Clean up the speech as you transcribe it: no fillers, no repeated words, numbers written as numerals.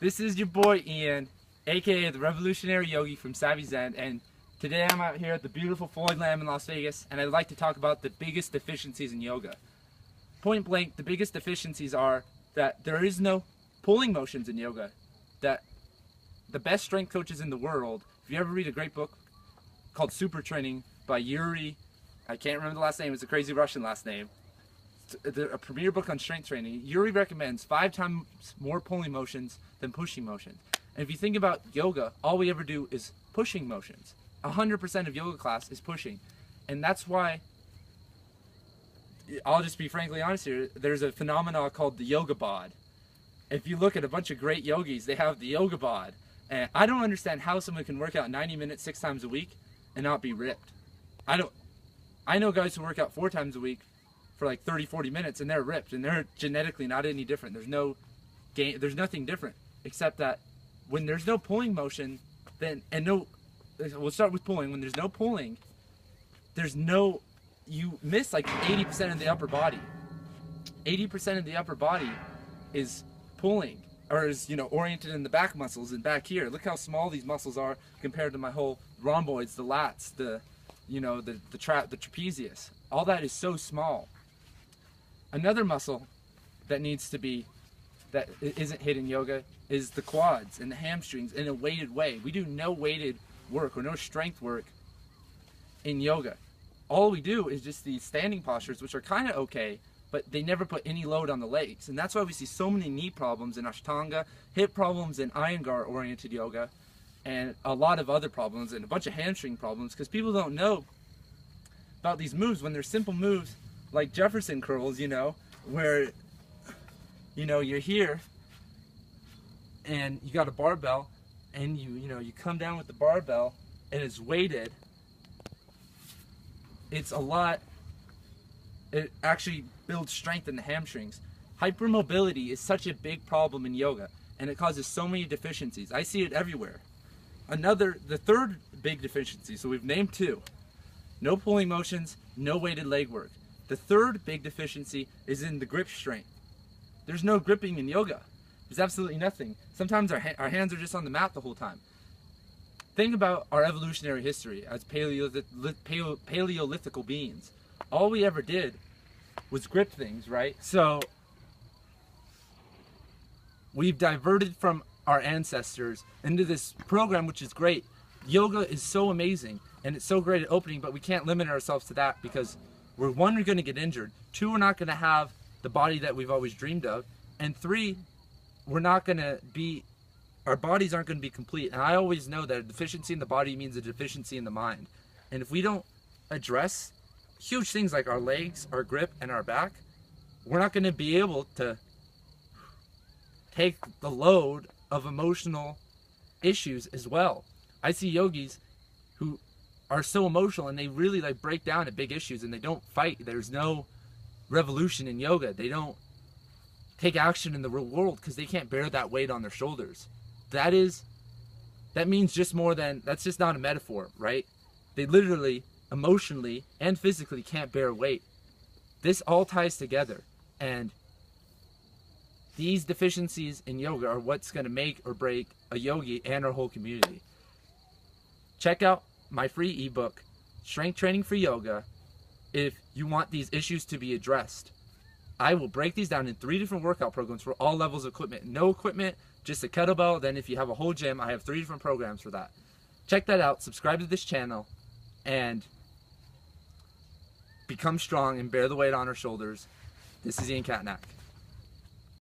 This is your boy Ian, aka the Revolutionary Yogi from Savvy Zen, and today I'm out here at the beautiful Floyd Lamb in Las Vegas, and I'd like to talk about the biggest deficiencies in yoga. Point blank, the biggest deficiencies are that there is no pulling motions in yoga. That the best strength coaches in the world, if you ever read a great book called Super Training by Yuri, I can't remember the last name, it's a crazy Russian last name, a premier book on strength training, Yuri recommends 5 times more pulling motions than pushing motions. And if you think about yoga, all we ever do is pushing motions. 100% of yoga class is pushing. And that's why, I'll just be frankly honest here, there's a phenomenon called the yoga bod. If you look at a bunch of great yogis, they have the yoga bod. And I don't understand how someone can work out 90 minutes 6 times a week and not be ripped. I know guys who work out 4 times a week for like 30-40 minutes and they're ripped, and they're genetically not any different. There's nothing different except that when there's no pulling motion, we'll start with pulling. When there's no pulling, you miss like 80% of the upper body. 80% of the upper body is pulling, or is, oriented in the back muscles and back here. Look how small these muscles are compared to my whole rhomboids, the lats, the trapezius. All that is so small. Another muscle that isn't hit in yoga is the quads and the hamstrings in a weighted way. We do no weighted work or no strength work in yoga. All we do is just these standing postures, which are kind of okay, but they never put any load on the legs. And that's why we see so many knee problems in Ashtanga, hip problems in Iyengar oriented yoga, and a lot of other problems and a bunch of hamstring problems, because people don't know about these moves when they're simple moves like Jefferson curls, where you're here and you got a barbell and you come down with the barbell and it's weighted. It actually builds strength in the hamstrings. Hypermobility is such a big problem in yoga, and it causes so many deficiencies. I see it everywhere. The third big deficiency, so we've named 2. No pulling motions, no weighted leg work. The third big deficiency is in the grip strength. There's no gripping in yoga. There's absolutely nothing. Sometimes our hands are just on the mat the whole time. Think about our evolutionary history as Paleolithical beings. All we ever did was grip things, right? So we've diverted from our ancestors into this program, which is great. Yoga is so amazing and it's so great at opening, but we can't limit ourselves to that, because we're going to get injured. 2, we're not going to have the body that we've always dreamed of. And 3, our bodies aren't going to be complete. And I always know that a deficiency in the body means a deficiency in the mind. And if we don't address huge things like our legs, our grip, and our back, we're not going to be able to take the load of emotional issues as well. I see yogis who are so emotional and they really break down at big issues and they don't fight. There's no revolution in yoga. They don't take action in the real world because they can't bear that weight on their shoulders. That means just more than, that's just not a metaphor, right? They literally, emotionally and physically can't bear weight. This all ties together, and these deficiencies in yoga are what's going to make or break a yogi and our whole community. Check out my free ebook, Strength Training for Yoga, if you want these issues to be addressed. I will break these down in 3 different workout programs for all levels of equipment. No equipment, just a kettlebell. Then if you have a whole gym, I have 3 different programs for that. Check that out, subscribe to this channel, and become strong and bear the weight on our shoulders. This is Ian Katnack.